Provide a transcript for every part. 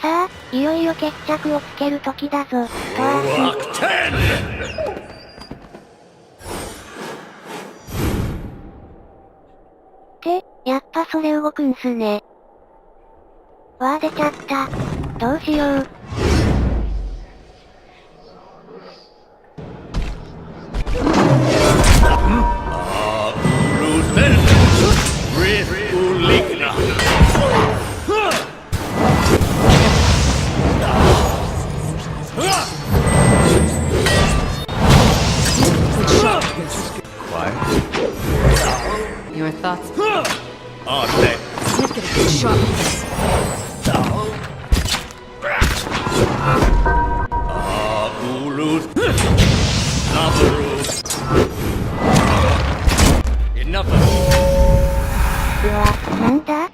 さあ、いよいよ決着をつける時だぞ、トアス。ってやっぱそれ動くんすね。わー出ちゃった。どうしよう。Your thoughts? Oh, next. Let's get a good shot at this. Ulus. Navarus. Enough of it. うわ、なんだ？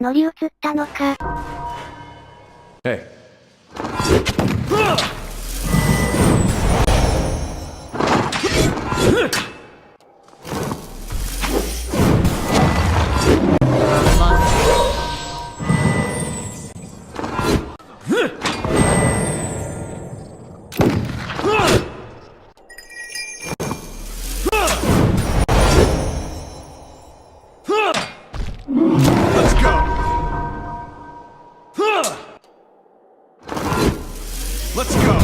乗り移ったのか。Hey. Let's go. Let's go.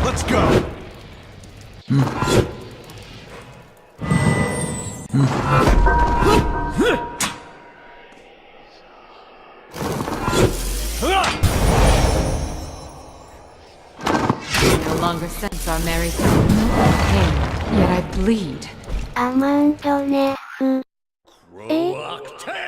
Let's go. No longer sense our merry sound. No pain, yet I bleed. アマンドネフ。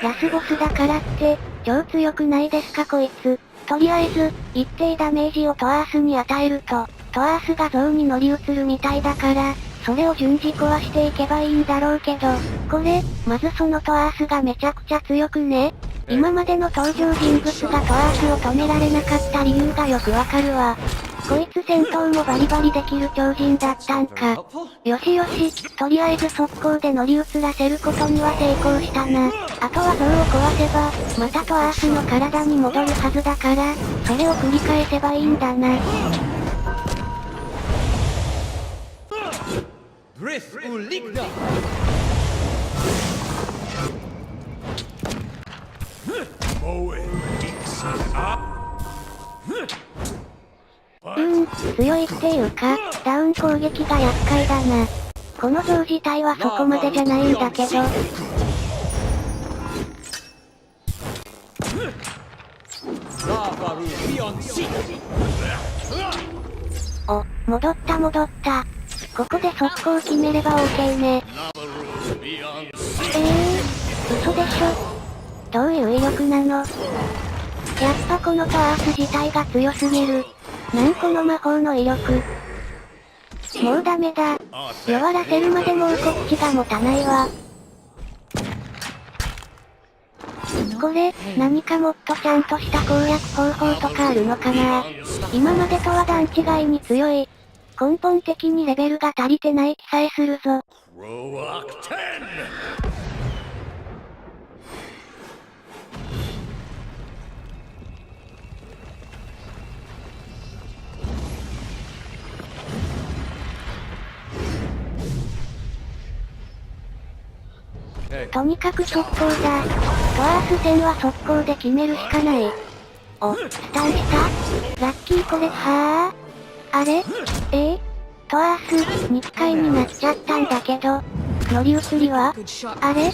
ラスボスだからって、超強くないですかこいつ。とりあえず、一定ダメージをトアースに与えると、トアースが像に乗り移るみたいだから、それを順次壊していけばいいんだろうけど、これ、まずそのトアースがめちゃくちゃ強くね。今までの登場人物がトアースを止められなかった理由がよくわかるわ。こいつ戦闘もバリバリできる超人だったんか。よしよし、とりあえず速攻で乗り移らせることには成功したな。あとは像を壊せば、またトアースの体に戻るはずだから、それを繰り返せばいいんだな。強いっていうか、ダウン攻撃が厄介だな。この像自体はそこまでじゃないんだけど。お、戻った戻った。ここで速攻決めれば OK ね。嘘でしょ。どういう威力なの？やっぱこのトアース自体が強すぎる。なんこの魔法の威力。もうダメだ。弱らせるまでもうこっちが持たないわ。これ、何かもっとちゃんとした攻略方法とかあるのかな？今までとは段違いに強い。根本的にレベルが足りてない気さえするぞ。とにかく速攻だ。トアース戦は速攻で決めるしかない。お、スタンした？ラッキーこれはぁ？あれ？トアース、2機会になっちゃったんだけど、乗り移りは？あれ？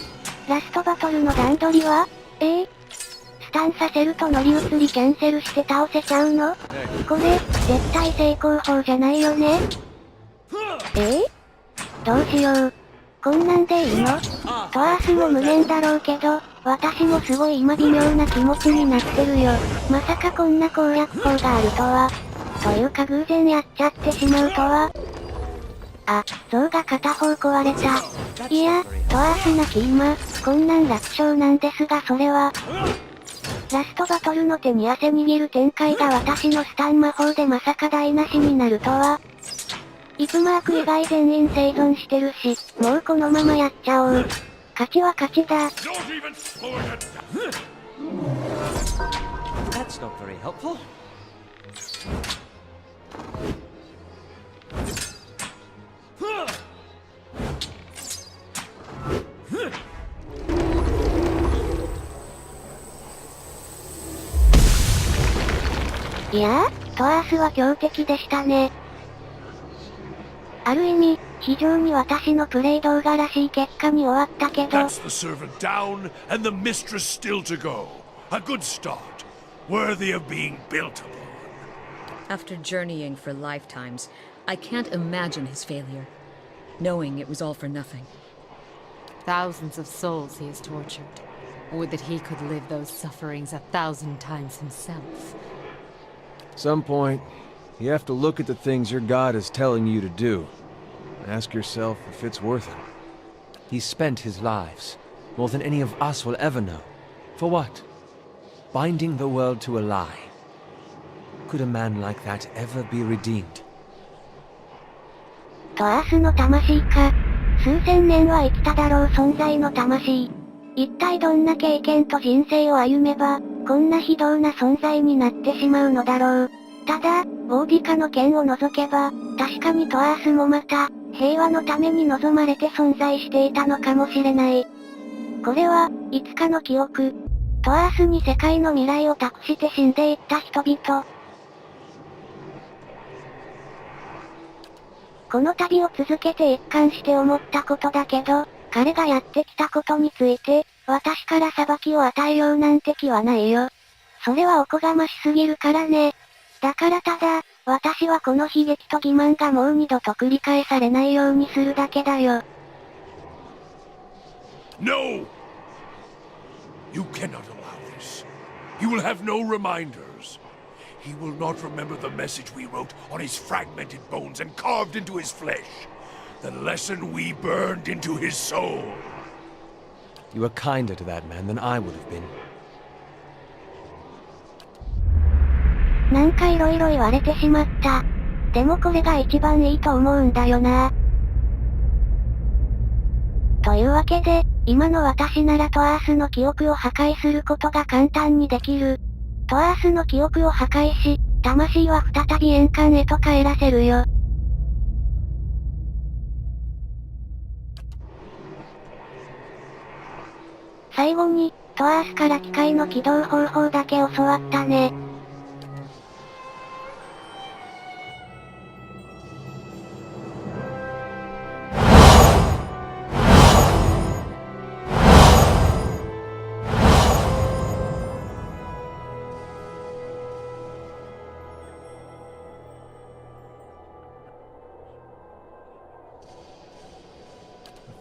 ラストバトルの段取りは？スタンさせると乗り移りキャンセルして倒せちゃうの？これ、絶対成功法じゃないよね？どうしよう。こんなんでいいの？トアースも無念だろうけど、私もすごい今微妙な気持ちになってるよ。まさかこんな攻略法があるとは。というか偶然やっちゃってしまうとは。あ、像が片方壊れた。いや、トアースなき今、こんなん楽勝なんですがそれは。ラストバトルの手に汗握る展開が私のスタン魔法でまさか台無しになるとは。イプマーク以外全員生存してるし、もうこのままやっちゃおう。勝ちは勝ちだ。very helpful. Huh. いやー、トアースは強敵でしたね。ある意味、非常に私のプレイ動画らしい結果に終わったけど。 That's the servant down, and the mistress still to go. A good start, worthy of being built upon. After journeying for lifetimes, I can't imagine his failure, knowing it was all for nothing. Thousands of souls he has tortured. Would that he could live those sufferings 1,000 times himself. Some point, you have to look at the things your god is telling you to do. And ask yourself if it's worth it. He spent his lives, more than any of us will ever know. For what? Binding the world to a lie. Could a man like that ever be redeemed? トアースの魂か。数千年は生きただろう存在の魂。一体どんな経験と人生を歩めば、こんな非道な存在になってしまうのだろう。ただ、オーディカの剣を除けば、確かにトアースもまた、平和のために望まれて存在していたのかもしれない。これは、いつかの記憶。トアースに世界の未来を託して死んでいった人々。この旅を続けて一貫して思ったことだけど、彼がやってきたことについて、私から裁きを与えようなんて気はないよ。それはおこがましすぎるからね。だからただ、私はこの悲劇と欺瞞がもう二度と繰り返されないようにするだけだよ。No! You cannot allow this. He will have no reminders. He will not remember the message we wrote on his fragmented bones and carved into his flesh. The lesson we burned into his soul. You were kinder to that man than I would have been. なんか色々言われてしまった。でもこれが一番いいと思うんだよな。というわけで、今の私ならトアースの記憶を破壊することが簡単にできる。トアースの記憶を破壊し、魂は再び円環へと帰らせるよ。最後に、トアースから機械の起動方法だけ教わったね。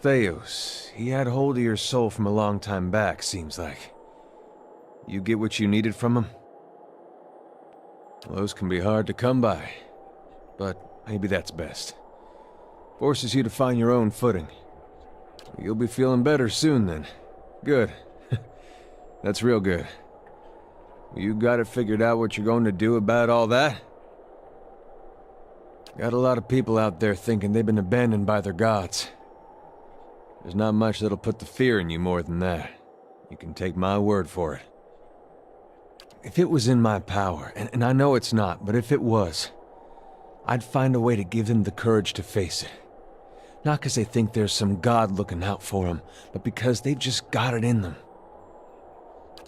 Theos, he had hold of your soul from a long time back, seems like. You get what you needed from him? Well, those can be hard to come by. But maybe that's best. Forces you to find your own footing. You'll be feeling better soon then. Good. That's real good. You got it figured out what you're going to do about all that? Got a lot of people out there thinking they've been abandoned by their gods. There's not much that'll put the fear in you more than that. You can take my word for it. If it was in my power, and I know it's not, but if it was, I'd find a way to give them the courage to face it. Not because they think there's some god looking out for them, but because they've just got it in them.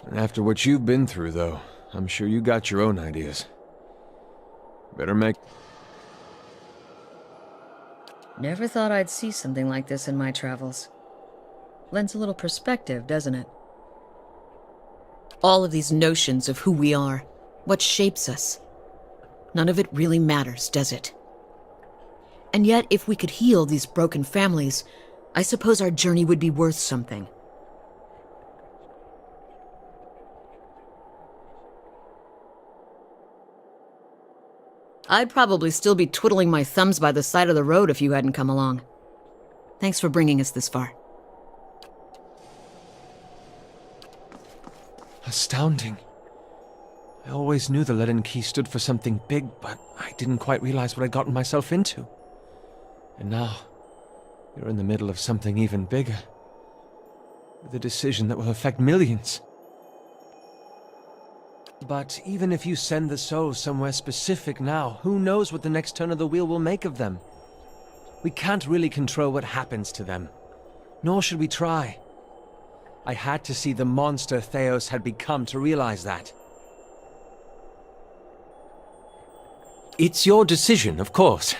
And after what you've been through, though, I'm sure you got your own ideas. Better make... Never thought I'd see something like this in my travels. Lends a little perspective, doesn't it? All of these notions of who we are, what shapes us. None of it really matters, does it? And yet, if we could heal these broken families, I suppose our journey would be worth something. I'd probably still be twiddling my thumbs by the side of the road if you hadn't come along. Thanks for bringing us this far. Astounding. I always knew the leaden key stood for something big, but I didn't quite realize what I'd gotten myself into. And now, you're in the middle of something even bigger. With a decision that will affect millions. But even if you send the souls somewhere specific now, who knows what the next turn of the wheel will make of them? We can't really control what happens to them. Nor should we try. I had to see the monster Theos had become to realize that. It's your decision, of course.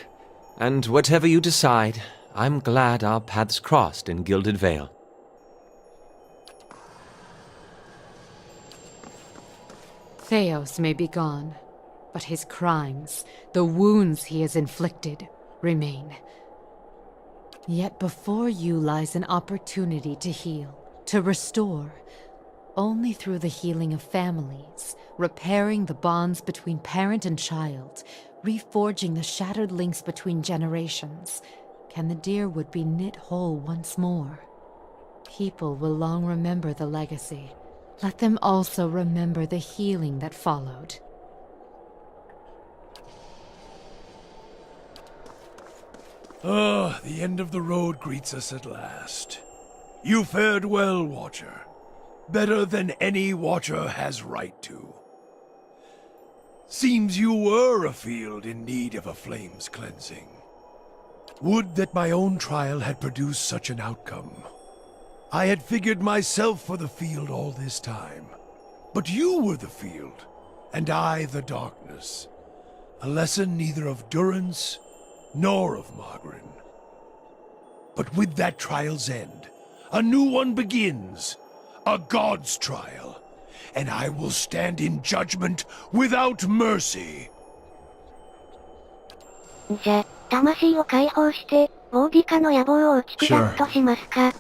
And whatever you decide, I'm glad our paths crossed in Gilded Vale. Theos may be gone, but his crimes, the wounds he has inflicted, remain. Yet before you lies an opportunity to heal, to restore, only through the healing of families, repairing the bonds between parent and child, reforging the shattered links between generations, can the Deerwood be knit whole once more. People will long remember the legacy. Let them also remember the healing that followed. Ah, the end of the road greets us at last. You fared well, Watcher. Better than any Watcher has right to. Seems you were a field in need of a flame's cleansing. Would that my own trial had produced such an outcome. I had figured myself for the field all this time. But you were the field, and I the darkness. A lesson neither of Durance nor of Margarin. But with that trial's end, a new one begins. A god's trial. And I will stand in judgment without mercy. じゃ、魂を解放して、オービカの野望を打ち砕くとしますか。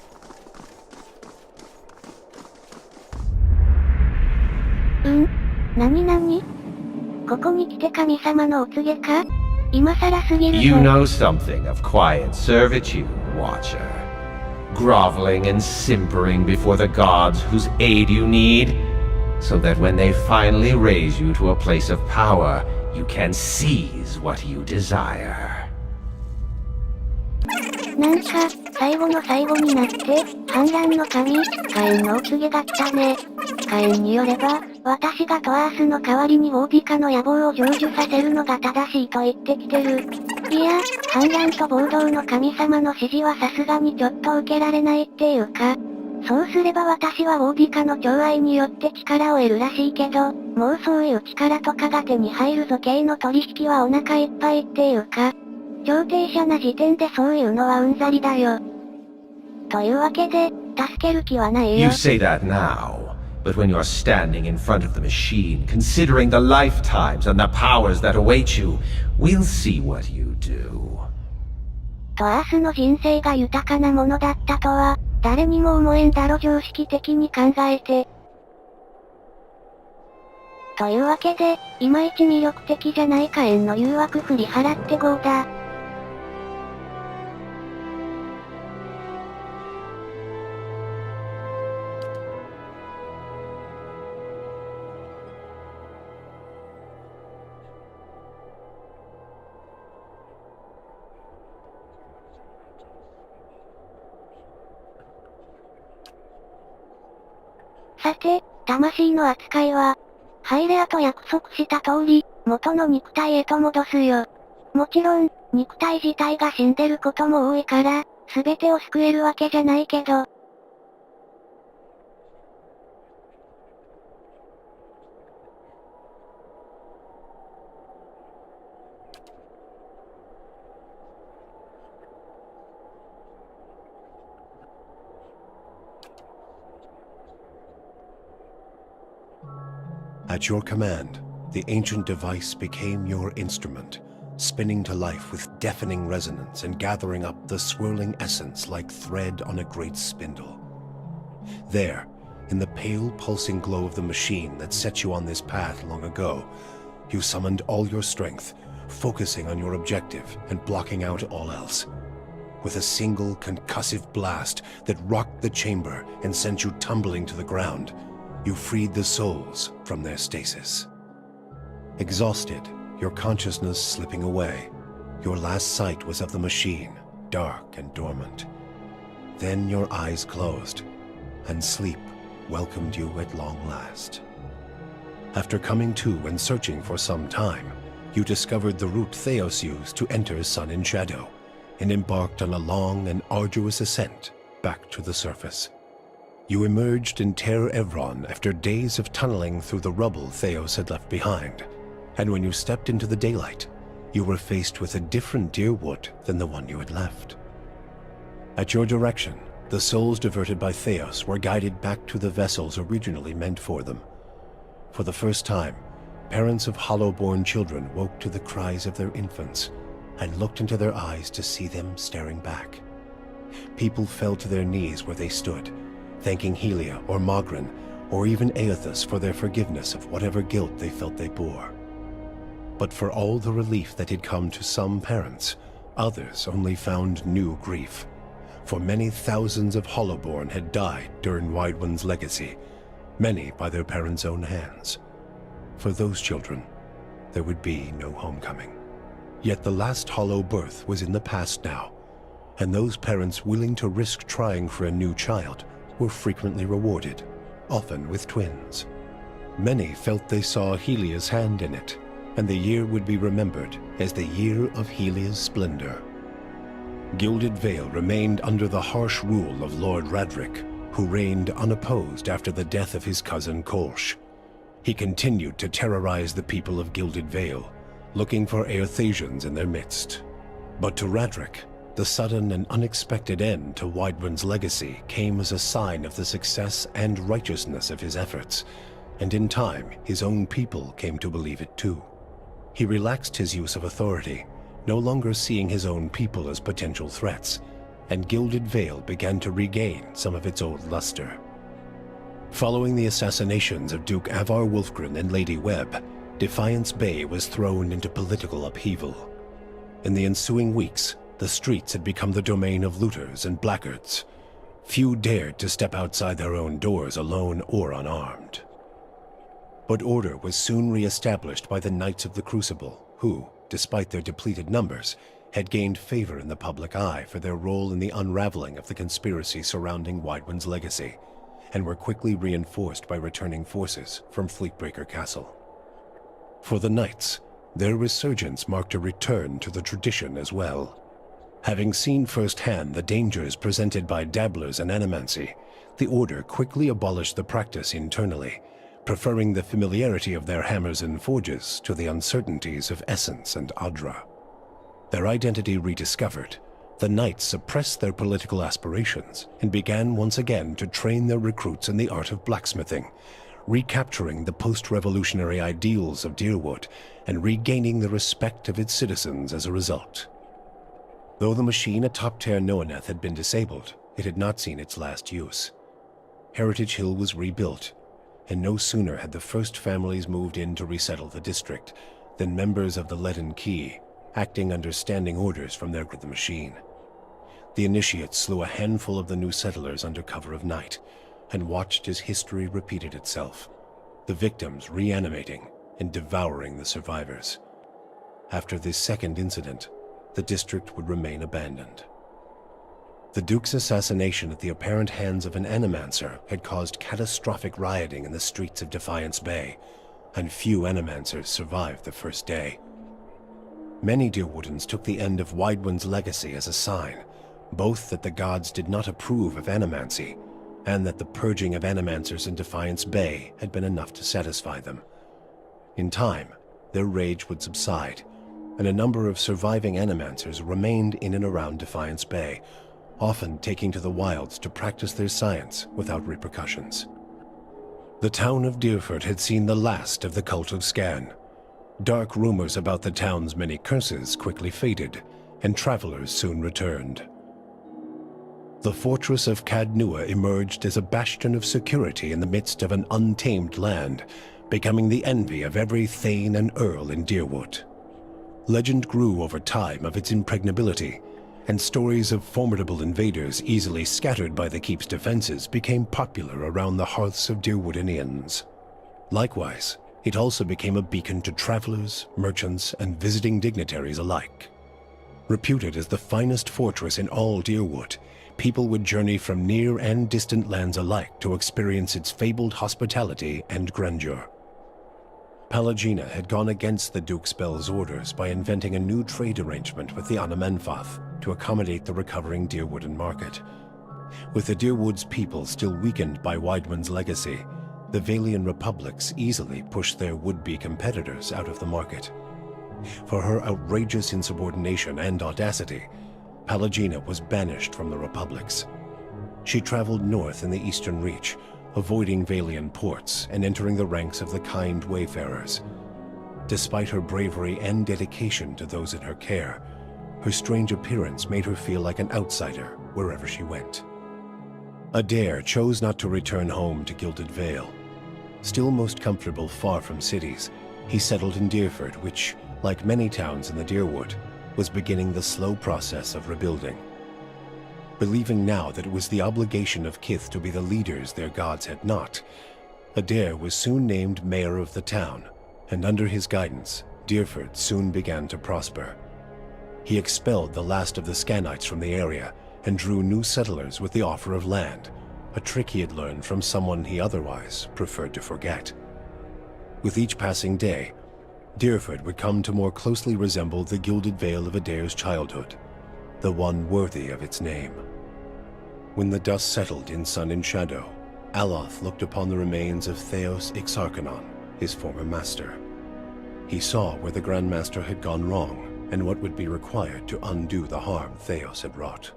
なになに？ここに来て神様のお告げか？今更すぎるぞ。 You know something of quiet servitude, Watcher. Groveling and simpering before the gods whose aid you need, so that when they finally raise you to a place of power, you can seize what you desire. なんか、最後の最後になって、反乱の神、カエンのお告げが来たね。カエンによれば、私がトアースの代わりにオービカの野望を成就させるのが正しいと言ってきてる。いや、反乱と暴動の神様の指示はさすがにちょっと受けられないっていうか、そうすれば私はオービカの寵愛によって力を得るらしいけど、もうそういう力とかが手に入るぞ系の取引はお腹いっぱいっていうか、調停者な時点でそういうのはうんざりだよ。というわけで、助ける気はないよ。You say that now, but when you're standing in front of the machine, considering the lifetimes and the powers that await you, we'll see what you do. トアースの人生が豊かなものだったとは、誰にも思えんだろ常識的に考えて。というわけで、いまいち魅力的じゃないカエンの誘惑振り払ってゴーだ。さて、魂の扱いは、ハイレアと約束した通り、元の肉体へと戻すよ。もちろん、肉体自体が死んでることも多いから、すべてを救えるわけじゃないけど。At your command, the ancient device became your instrument, spinning to life with deafening resonance and gathering up the swirling essence like thread on a great spindle. There, in the pale pulsing glow of the machine that set you on this path long ago, you summoned all your strength, focusing on your objective and blocking out all else. With a single concussive blast that rocked the chamber and sent you tumbling to the ground, you freed the souls from their stasis. Exhausted, your consciousness slipping away, your last sight was of the machine, dark and dormant. Then your eyes closed, and sleep welcomed you at long last. After coming to and searching for some time, you discovered the route Theos used to enter Sun in Shadow, and embarked on a long and arduous ascent back to the surface. You emerged in Ter Evron after days of tunneling through the rubble Theos had left behind, and when you stepped into the daylight, you were faced with a different Deerwood than the one you had left. At your direction, the souls diverted by Theos were guided back to the vessels originally meant for them. For the first time, parents of hollow-born children woke to the cries of their infants and looked into their eyes to see them staring back. People fell to their knees where they stood, thanking Helia or Mogren or even Aethys for their forgiveness of whatever guilt they felt they bore. But for all the relief that had come to some parents, others only found new grief. For many thousands of Hollowborn had died during Wide One's legacy, many by their parents' own hands. For those children, there would be no homecoming. Yet the last Hollow birth was in the past now, and those parents willing to risk trying for a new child were frequently rewarded, often with twins. Many felt they saw Helia's hand in it, and the year would be remembered as the year of Helia's splendor. Gilded Vale remained under the harsh rule of Lord Radric, who reigned unopposed after the death of his cousin Kolsch. He continued to terrorize the people of Gilded Vale, looking for Aerthasians in their midst. But to Radric, the sudden and unexpected end to Widewind's legacy came as a sign of the success and righteousness of his efforts, and in time his own people came to believe it too. He relaxed his use of authority, no longer seeing his own people as potential threats, and Gilded Vale began to regain some of its old luster. Following the assassinations of Duke Avar Wolfgren and Lady Webb, Defiance Bay was thrown into political upheaval. In the ensuing weeks, the streets had become the domain of looters and blackguards. Few dared to step outside their own doors alone or unarmed. But order was soon re-established by the Knights of the Crucible, who, despite their depleted numbers, had gained favor in the public eye for their role in the unraveling of the conspiracy surrounding Widewind's legacy, and were quickly reinforced by returning forces from Fleetbreaker Castle. For the Knights, their resurgence marked a return to the tradition as well. Having seen firsthand the dangers presented by dabblers in animancy, the Order quickly abolished the practice internally, preferring the familiarity of their hammers and forges to the uncertainties of Essence and Adra. Their identity rediscovered, the Knights suppressed their political aspirations and began once again to train their recruits in the art of blacksmithing, recapturing the post-revolutionary ideals of Deerwood and regaining the respect of its citizens as a result. Though the machine atop Ter Noaneth had been disabled, it had not seen its last use. Heritage Hill was rebuilt, and no sooner had the first families moved in to resettle the district than members of the Leaden Key, acting under standing orders from the machine. The initiates slew a handful of the new settlers under cover of night, and watched as history repeated itself, the victims reanimating and devouring the survivors. After this second incident, the district would remain abandoned. The Duke's assassination at the apparent hands of an Animancer had caused catastrophic rioting in the streets of Defiance Bay, and few Animancers survived the first day. Many Deerwoodens took the end of Widewind's legacy as a sign, both that the gods did not approve of animancy, and that the purging of Animancers in Defiance Bay had been enough to satisfy them. In time, their rage would subside, and a number of surviving Animancers remained in and around Defiance Bay, often taking to the wilds to practice their science without repercussions. The town of Deerford had seen the last of the cult of Scan. Dark rumors about the town's many curses quickly faded, and travelers soon returned. The fortress of Cadnua emerged as a bastion of security in the midst of an untamed land, becoming the envy of every Thane and Earl in Deerwood. Legend grew over time of its impregnability, and stories of formidable invaders easily scattered by the keep's defenses became popular around the hearths of Deerwoodinians. Likewise, it also became a beacon to travelers, merchants, and visiting dignitaries alike. Reputed as the finest fortress in all Deerwood, people would journey from near and distant lands alike to experience its fabled hospitality and grandeur. Pelagina had gone against the Duke's Bell's orders by inventing a new trade arrangement with the Anamenfath to accommodate the recovering Deerwooden market. With the Deerwood's people still weakened by Weidmann's legacy, the Valian republics easily pushed their would-be competitors out of the market. For her outrageous insubordination and audacity, Pelagina was banished from the republics. She traveled north in the Eastern Reach, avoiding Valian ports and entering the ranks of the kind wayfarers. Despite her bravery and dedication to those in her care, her strange appearance made her feel like an outsider wherever she went. Adair chose not to return home to Gilded Vale. Still most comfortable far from cities, he settled in Deerford, which, like many towns in the Deerwood, was beginning the slow process of rebuilding. Believing now that it was the obligation of Kith to be the leaders their gods had not, Adair was soon named mayor of the town, and under his guidance, Deerford soon began to prosper. He expelled the last of the Scanites from the area and drew new settlers with the offer of land, a trick he had learned from someone he otherwise preferred to forget. With each passing day, Deerford would come to more closely resemble the Gilded Vale of Adair's childhood, the one worthy of its name. When the dust settled in sun and shadow, Aloth looked upon the remains of Theos Ixarchanon, his former master. He saw where the Grand Master had gone wrong and what would be required to undo the harm Theos had wrought.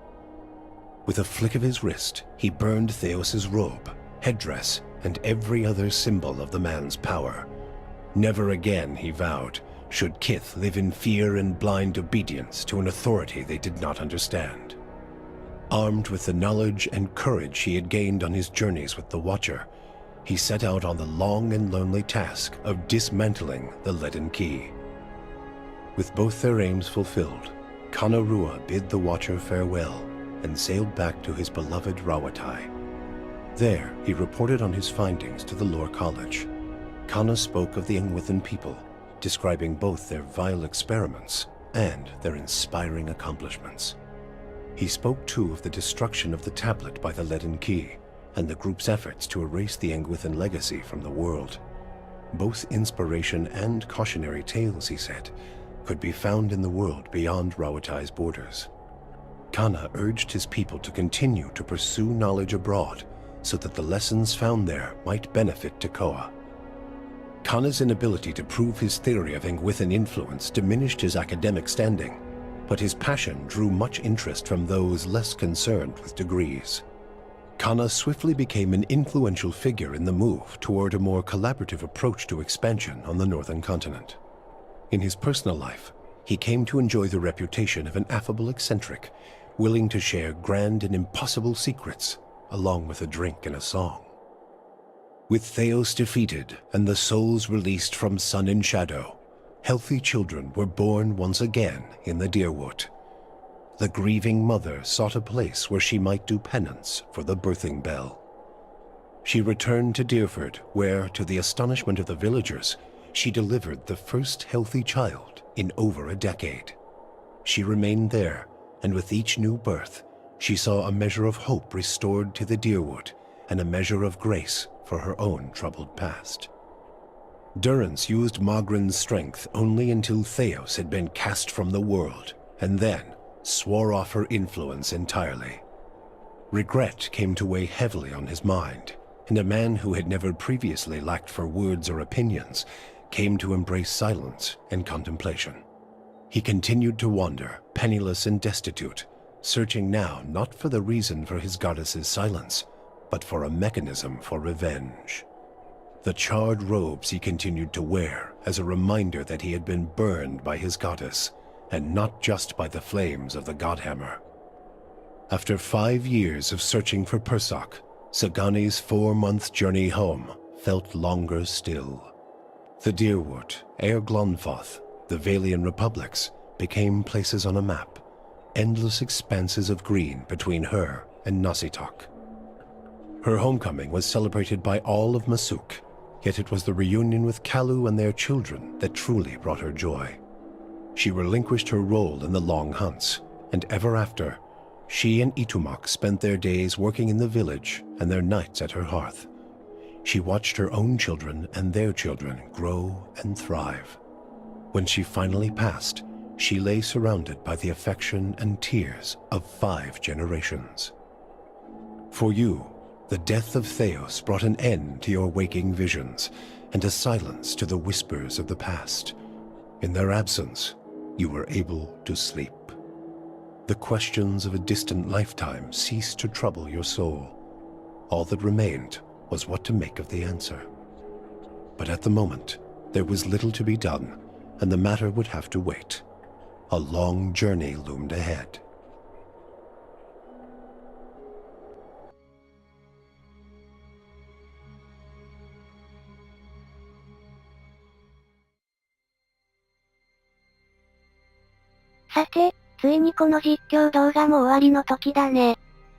With a flick of his wrist, he burned Theos's robe, headdress, and every other symbol of the man's power. Never again, he vowed, should Kith live in fear and blind obedience to an authority they did not understand. Armed with the knowledge and courage he had gained on his journeys with the Watcher, he set out on the long and lonely task of dismantling the Leaden Key. With both their aims fulfilled, Kanarua bid the Watcher farewell and sailed back to his beloved Rawatai. There, he reported on his findings to the Lore College. Kana spoke of the Engwithan people, describing both their vile experiments and their inspiring accomplishments. He spoke too of the destruction of the tablet by the Leaden Key and the group's efforts to erase the Engwithan legacy from the world. Both inspiration and cautionary tales, he said, could be found in the world beyond Rawatai's borders. Kana urged his people to continue to pursue knowledge abroad so that the lessons found there might benefit Tekoa. Kana's inability to prove his theory of Engwithan influence diminished his academic standing, but his passion drew much interest from those less concerned with degrees. Kana swiftly became an influential figure in the move toward a more collaborative approach to expansion on the northern continent. In his personal life, he came to enjoy the reputation of an affable eccentric, willing to share grand and impossible secrets, along with a drink and a song. With Theos defeated and the souls released from sun and shadow, healthy children were born once again in the Deerwood. The grieving mother sought a place where she might do penance for the birthing bell. She returned to Deerford, where, to the astonishment of the villagers, she delivered the first healthy child in over a decade. She remained there, and with each new birth, she saw a measure of hope restored to the Deerwood and a measure of grace for her own troubled past. Durrance used Magrin's strength only until Theos had been cast from the world, and then swore off her influence entirely. Regret came to weigh heavily on his mind, and a man who had never previously lacked for words or opinions came to embrace silence and contemplation. He continued to wander, penniless and destitute, searching now not for the reason for his goddess's silence, but for a mechanism for revenge. The charred robes he continued to wear as a reminder that he had been burned by his goddess, and not just by the flames of the Godhammer. After 5 years of searching for Persoc, Sagani's 4-month journey home felt longer still. The Deerwood, Aer Glonfoth, the Valian republics became places on a map, endless expanses of green between her and Nasitok. Her homecoming was celebrated by all of Masuk, yet it was the reunion with Kalu and their children that truly brought her joy. She relinquished her role in the long hunts, and ever after, she and Itumak spent their days working in the village and their nights at her hearth. she watched her own children and their children grow and thrive. When she finally passed, she lay surrounded by the affection and tears of 5 generations. For you, the death of Theos brought an end to your waking visions, and a silence to the whispers of the past. In their absence, you were able to sleep. The questions of a distant lifetime ceased to trouble your soul. All that remained was what to make of the answer. But at the moment, there was little to be done, and the matter would have to wait. A long journey loomed ahead.さて、ついにこの実況動画も終わりの時だね。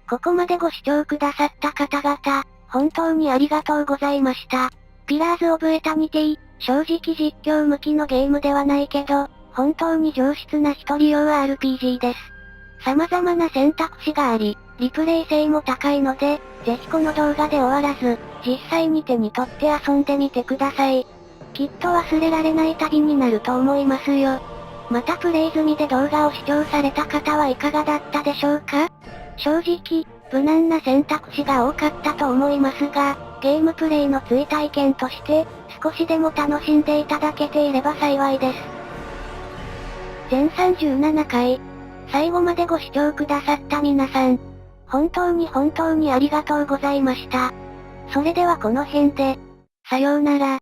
ここまでご視聴くださった方々、本当にありがとうございました。ピラーズ・オブ・エタニティ、正直実況向きのゲームではないけど、本当に上質な一人用 RPG です。様々な選択肢があり、リプレイ性も高いので、ぜひこの動画で終わらず、実際に手に取って遊んでみてください。きっと忘れられない旅になると思いますよ。またプレイ済みで動画を視聴された方はいかがだったでしょうか？正直、無難な選択肢が多かったと思いますが、ゲームプレイの追体験として、少しでも楽しんでいただけていれば幸いです。全37回、最後までご視聴くださった皆さん、本当にありがとうございました。それではこの辺で、さようなら。